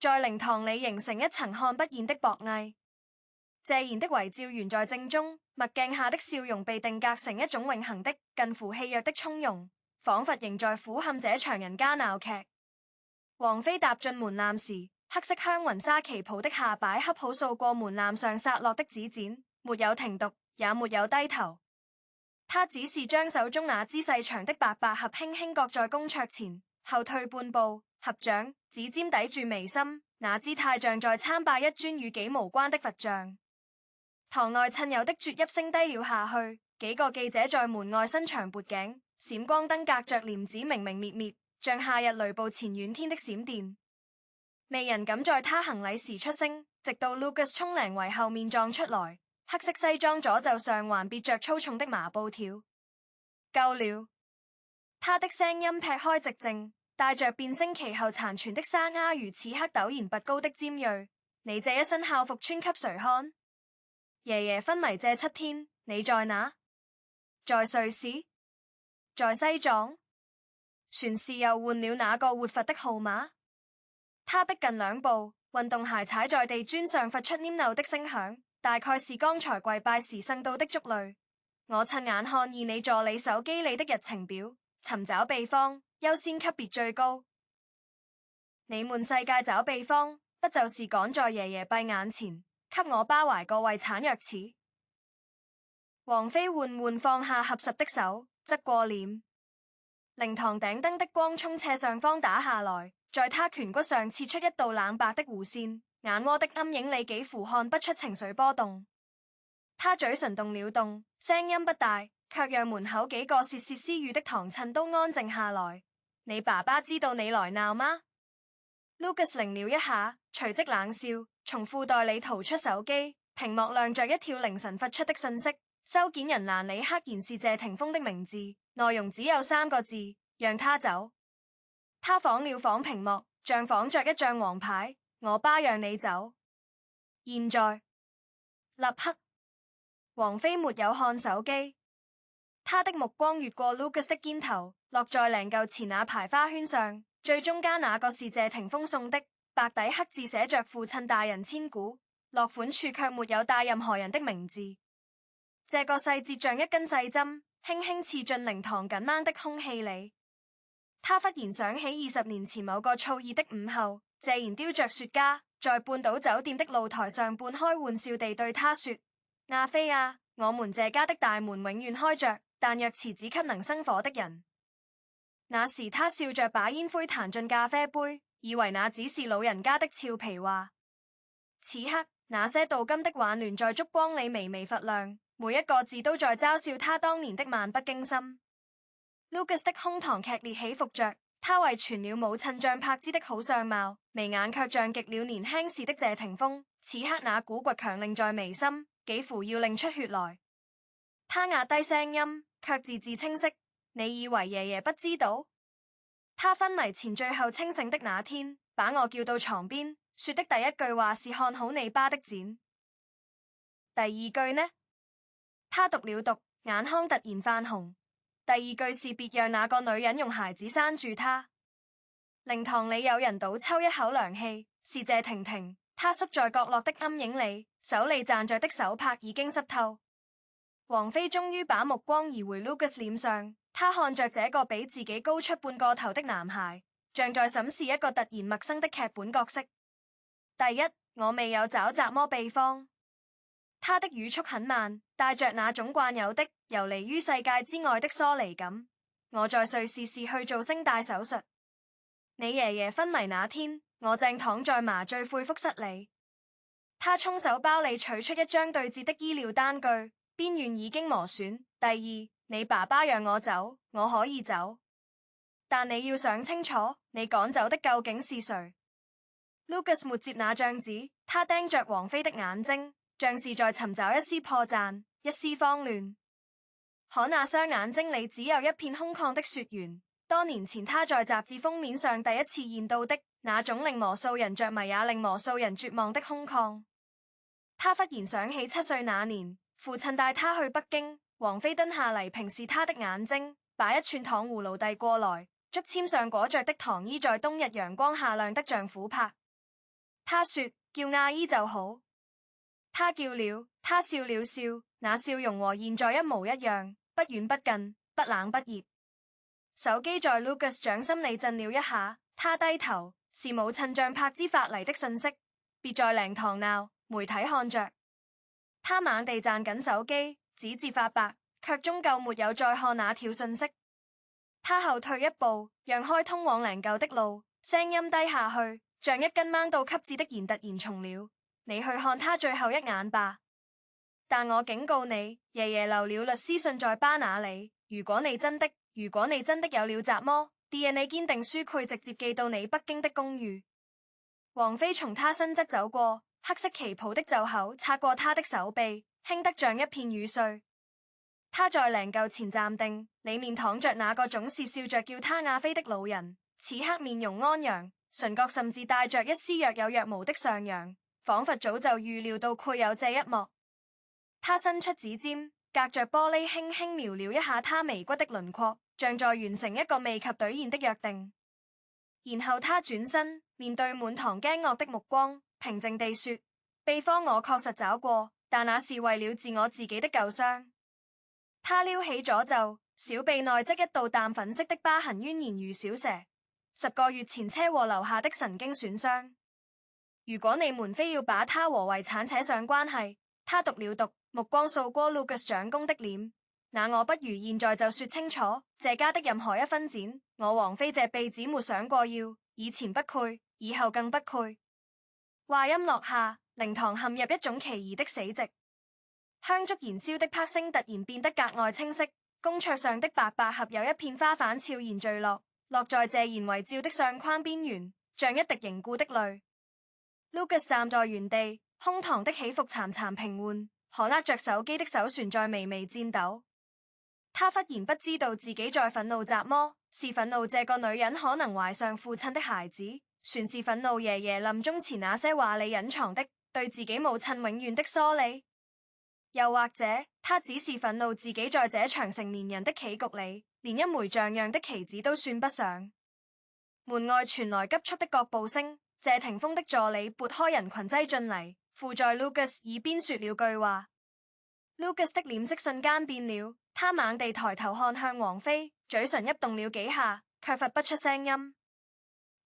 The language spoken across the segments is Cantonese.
在靈堂裏形成一層看不見的薄翳。謝賢的遺照懸在正中，墨鏡下的笑容被定格成一種永恆的、近乎戲謔的從容，仿佛仍在俯瞰這場人家鬧劇。王菲踏進門檻時，黑色香雲紗旗袍的下擺恰好掃過門檻上撒落的指剪，沒有停讀，也沒有低頭。她只是將手中那支細長的白盒輕輕擱在公桌前，後退半步，合掌，指尖抵住眉心，那姿態像在參拜一尊與己無關的佛像。堂內親友的啜泣聲低了下去，幾個記者在門外伸長脖頸，閃光燈隔着簾子明明滅滅，像夏日雷暴前遠天的閃電。未人敢在他行禮時出聲，直到 Lucas 衝涼為後面撞出來，黑色西裝左袖上還別着粗重的麻布條。夠了！他的聲音劈開寂靜，帶着變聲期後殘存的沙啞，如此刻陡然拔高的尖銳。你這一身校服穿給誰看？爺爺昏迷這7天，你在哪？在瑞士？在西藏？船是又換了那個活佛的號碼？他逼近2步，運動鞋踩在地磚上發出黏漏的聲響，大概是剛才跪拜時滲到的觸淚。我親眼看見你助理手機裏的日程表，尋找秘方，優先級別最高。你們世界找秘方，不就是趕在爺爺閉眼前，給我包懷個胃產藥匙？王菲緩緩放下合十的手，側過臉。靈堂頂燈的光從斜上方打下來，在她顴骨上刺出一道冷白的弧線，眼窩的陰影裡幾乎看不出情緒波動。她嘴唇動了動，聲音不大，卻讓門口幾個竊竊私語的堂襯都安靜下來。你爸爸知道你來鬧嗎？Lucas 擰了一下，隨即冷笑，從褲袋裡掏出手機，屏幕亮着一條凌晨發出的訊息，收件人蘭里克然是謝霆鋒的名字，內容只有3個字：讓他走。他晃了晃屏幕，像晃着一張黃牌，我爸讓你走。現在，立刻。王菲沒有看手機，她的目光越過 Lucas 的肩頭，落在領呗前那排花圈上，最中間那個是謝霆鋒送的，白底黑字寫着父親大人千古，落款處卻沒有帶任何人的名字。這個細節像一根細針，輕輕刺進靈堂緊繃的空氣裡。他忽然想起20年前某個燥熱的午後，謝賢叼着雪茄，在半島酒店的露台上半開玩笑地對他說：阿飛啊，我們這家的大門永遠開着，但藥匙只給能生火的人。那時他笑着把煙灰彈進咖啡杯，以為那只是老人家的俏皮話。此刻那些鍍金的挽聯在燭光裡微微發亮，每一個字都在嘲笑他當年的漫不經心。Lucas 的胸膛劇烈起伏着，他遺傳了母親像柏芝的好相貌，眉眼卻像極了年輕時的謝霆鋒。此刻那股倔強令在眉心，幾乎要令出血來。他壓低聲音，卻字字清晰。你以為爺爺不知道？他昏迷前最後清醒的那天，把我叫到床邊，說的第一句話是看好你爸的剪。第二句呢？他讀了讀，眼眶突然泛紅。第二句是別讓那個女人用孩子拴住他。靈堂裡有人倒抽一口涼氣，是謝婷婷。她縮在角落的陰影裡，手裡攢着的手帕已經濕透。王菲終於把目光移回 Lucas 臉上，她看着這個比自己高出半個頭的男孩，像在審視一個突然陌生的劇本角色。第一，我未有找什麼秘方。他的語速很慢，帶着那種慣有的游離於世界之外的疏離感。我在瑞士是去做聲帶手術。你爺爺昏迷那天，我正躺在麻醉恢復室裡。他從手包裡取出一張對折的醫療單據，邊緣已經磨損。第二，你爸爸讓我走，我可以走，但你要想清楚，你趕走的究竟是誰？Lucas 沒接那張紙，他盯着王菲的眼睛，像是在尋找一絲破綻，一絲慌亂。可那雙眼睛裡只有一片空曠的雪原，多年前他在雜誌封面上第一次見到的那種令無數人着迷也令無數人絕望的空曠。他忽然想起7歲那年，父親帶他去北京，王菲蹲下嚟平視他的眼睛，把一串糖葫蘆遞過來，竹籤上裹着的糖衣在冬日陽光下亮得像琥珀。他說叫阿姨就好。他叫了，他笑了笑，那笑容和現在一模一樣，不遠不近，不冷不熱。手機在 Lucas 掌心裏震了一下，他低頭，是母親像拍之發嚟的訊息，別在靈堂鬧，媒體看着。他猛地攢緊手機，指節發白，卻終究沒有再看那條訊息。他後退一步，讓開通往靈柩的路，聲音低下去，像一根掹到給字的弦突然重了。你去看他最後一眼吧。但我警告你，爺爺留了律師信在巴那裏。如果你真的有了雜麼 DNA 鑑定書，會直接寄到你北京的公寓。王菲從他身側走過，黑色旗袍的袖口擦過他的手臂，輕得像一片雨碎。他在靈柩前站定，裏面躺着那個總是笑着叫他亞菲的老人，此刻面容安詳，唇角甚至帶着一絲若有若無的上揚，仿佛早就預料到會有這一幕。他伸出指尖，隔着玻璃輕輕描了一下他眉骨的輪廓，像在完成一個未及兌現的約定。然後他轉身，面對滿堂驚愕的目光，平靜地說：秘方我確實找過，但那是為了治我自己的舊傷。他撩起詛咒，小臂內側一道淡粉色的疤痕蜿蜒如小蛇，10個月前車禍留下的神經損傷。如果你們非要把他和遺產扯上關係，他讀了讀，目光掃過 Lucas 長公的臉，那我不如現在就說清楚，謝家的任何一分錢，我王菲這輩子沒想過要，以前不配，以後更不配。話音落下，靈堂陷入一種奇異的死寂，香燭燃燒的啪聲突然變得格外清晰，公桌上的白百合有一片花瓣悄然墜落，落在謝賢遺照的相框邊緣，像一滴凝固的淚。Lucas 站在原地，胸膛的起伏潺潺平緩，可握着手機的手旋在微微顫抖。他忽然不知道自己在憤怒什麼，是憤怒這個女人可能懷上父親的孩子，全是憤怒爺爺臨終前那些話裏隱藏的對自己母親永遠的疏離，又或者他只是憤怒自己在這場成年人的棋局裏，連一枚像樣的棋子都算不上。門外傳來急促的腳步聲。謝霆鋒的助理撥開人群擠進嚟，附在 Lucas 耳邊說了句話。Lucas 的臉色瞬間變了，他猛地抬頭看向王菲，嘴唇一動了幾下，卻發不出聲音。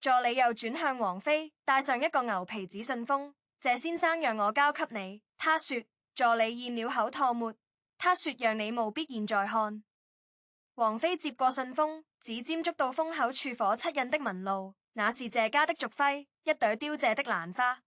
助理又轉向王菲，帶上一個牛皮紙信封。謝先生讓我交給你，他說。助理咽了口唾沫，他說讓你務必現在看。王菲接過信封，指尖觸到封口處火漆印的紋路，那是謝家的族徽，一朵凋謝的蘭花。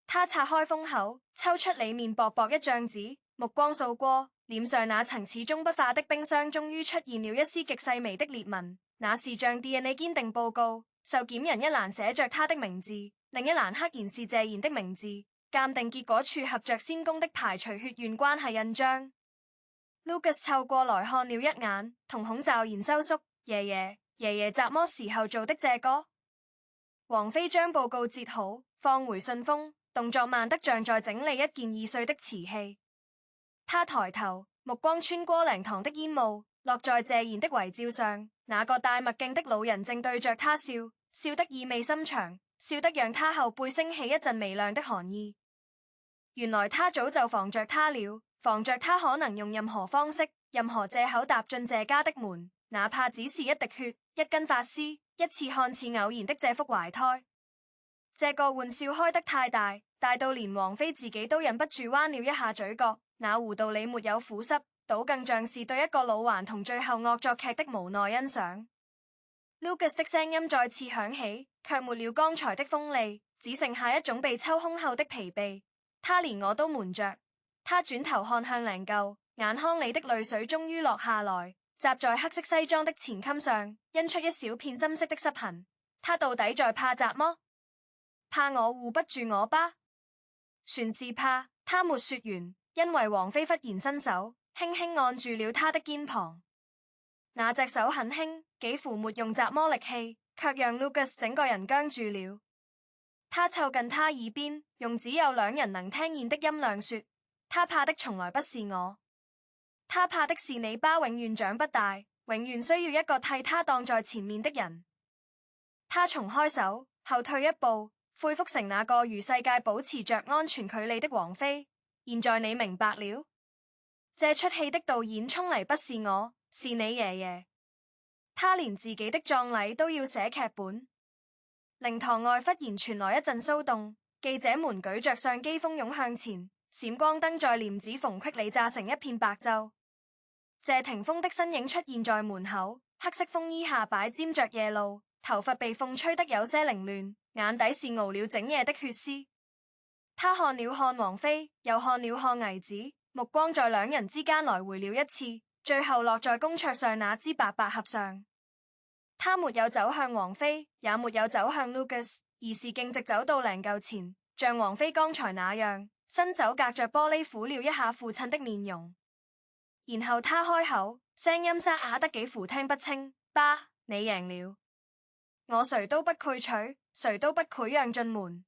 他拆開封口，抽出裏面薄薄一張紙，目光掃過臉上那層始終不化的冰霜，終於出現了一絲極細微的裂紋，那是像 DNA 鑑定報告，受檢人一欄寫着他的名字，另一欄赫然是謝賢的名字，鑑定結果處合着先公的排除血緣關係印章。Lucas 湊過來看了一眼，瞳孔驟然收縮。爺爺怎麼時候做的這個？王菲將報告折好，放回信封，動作慢得像在整理一件易碎的瓷器。他抬頭，目光穿過靈堂的煙霧，落在謝賢的遺照上，那個戴墨鏡的老人正對着他笑，笑得意味深長，笑得讓他後背升起一陣微亮的寒意。原來他早就防着他了，防着他可能用任何方式、任何借口踏進謝家的門，哪怕只是一滴血、一根髮絲、一次看似偶然的這幅懷胎。這個玩笑開得太大，大到連王菲自己都忍不住彎了一下嘴角，那弧度裏沒有撫濕，倒更像是對一個老頑童最後惡作劇的無奈欣賞。Lucas 的聲音再次響起，卻沒了剛才的鋒利，只剩下一種被抽空後的疲憊。他連我都瞞着。他轉頭看向靈柩，眼眶裡的淚水終於落下來，砸在黑色西裝的前襟上，印出一小片深色的濕痕。他到底在怕什麼？怕我護不住我吧？全是怕。他沒說完，因為王菲忽然伸手，輕輕按住了他的肩膀。那隻手很輕，幾乎沒用什麼力氣，卻讓 Lucas 整個人僵住了。他湊近他耳邊，用只有兩人能聽見的音量說：他怕的從來不是我，他怕的是你吧，永遠長不大，永遠需要一個替他擋在前面的人。他鬆開手，後退一步，恢復成那個與世界保持着安全距離的王菲。現在你明白了，這出戲的導演衝嚟不是我，是你爺爺。他連自己的葬禮都要寫劇本。靈堂外忽然傳來一陣騷動，記者們舉着相機蜂擁向前，閃光燈在簾子縫隙裏炸成一片白晝。謝霆鋒的身影出現在門口，黑色風衣下擺沾着夜露，頭髮被風吹得有些凌亂，眼底是熬了整夜的血絲。他看了看王菲，又看了看倪子，目光在兩人之間來回了一次，最後落在公桌上那支白百合上。他沒有走向王菲，也沒有走向 Lucas， 而是徑直走到靈柩前，像王菲剛才那樣，伸手隔着玻璃撫了一下父親的面容。然後他開口，聲音沙啞得幾乎聽不清：爸，你贏了，我誰都不賄取，誰都不賄讓進門。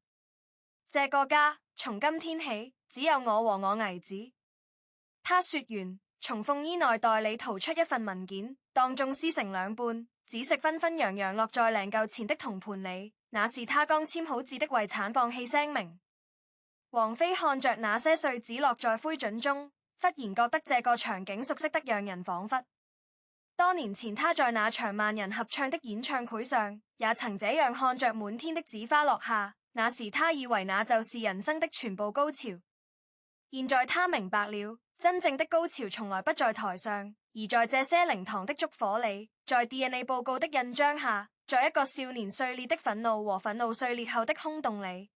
這個家從今天起只有我和我兒子。他說完，從鳳衣內袋裏掏出一份文件，當中撕成兩半，紫色紛紛揚揚落在靈柩前的銅盤裏，那是他剛簽好字的遺產放棄聲明。王菲看着那些碎紙落在灰燼中，忽然覺得這個場景熟悉得讓人恍惚。多年前他在那場萬人合唱的演唱會上，也曾這樣看着滿天的紙花落下，那時他以為那就是人生的全部高潮。現在他明白了，真正的高潮從來不在台上，而在這些靈堂的燭火裏，在 DNA 報告的印章下，在一個少年碎裂的憤怒和憤怒碎裂後的空洞裏。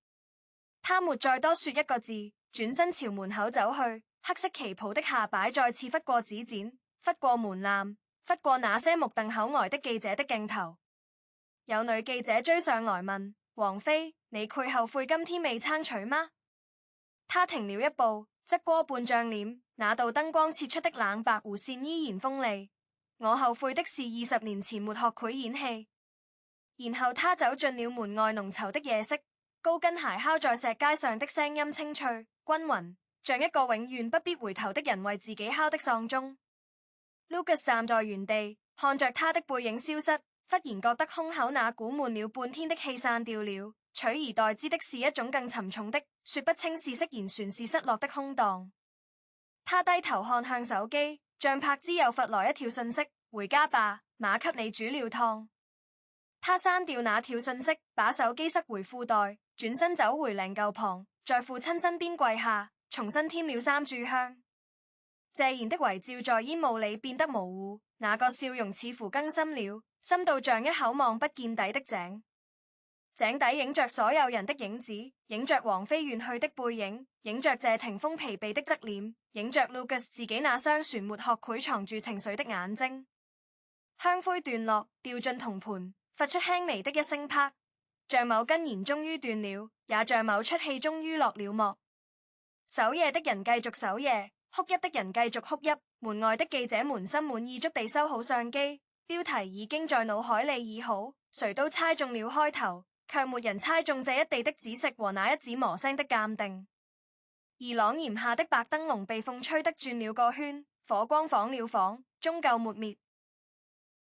他沒再多說一個字，轉身朝門口走去，黑色旗袍的下擺再次拂過紙剪，拂過門檻，拂過那些目瞪口呆的記者的鏡頭。有女記者追上來問王菲：你愧後悔今天未撐取嗎？他停了一步，側過半張臉，那道燈光切出的冷白弧線依然鋒利。我後悔的是20年前沒學會演戲。然後他走進了門外濃稠的夜色，高跟鞋敲在石階上的聲音清脆均勻，像一個永遠不必回頭的人為自己敲的喪鐘。Lucas 站在原地，看着他的背影消失，忽然覺得胸口那股悶了半天的氣散掉了，取而代之的是一種更沉重的，說不清是釋然船是失落的空蕩。他低頭看向手機，像拍之又發來一條訊息：回家吧，媽給你煮了湯。他刪掉那條訊息，把手機塞回褲袋，轉身走回靈柩旁，在父親身邊跪下，重新添了3炷香。謝賢的遺照在煙霧裏變得模糊，那個笑容似乎更深了，深到像一口望不見底的井。井底映着所有人的影子，映着王菲遠去的背影，映着謝霆鋒疲憊的側臉，映着 Lucas 自己那雙旋沒學會藏住情緒的眼睛。香灰斷落，掉進銅盤，發出輕微的一聲啪，像某根弦終於斷了，也像某出戲終於落了幕。守夜的人繼續守夜，哭泣的人繼續哭泣，門外的記者們心滿意足地收好相機，標題已經在腦海裏擬好，誰都猜中了開頭，卻沒人猜中這一地的紫色和那一紙魔聲的鑑定。而廊檐下的白燈籠被風吹得轉了個圈，火光晃了晃，終究沒滅。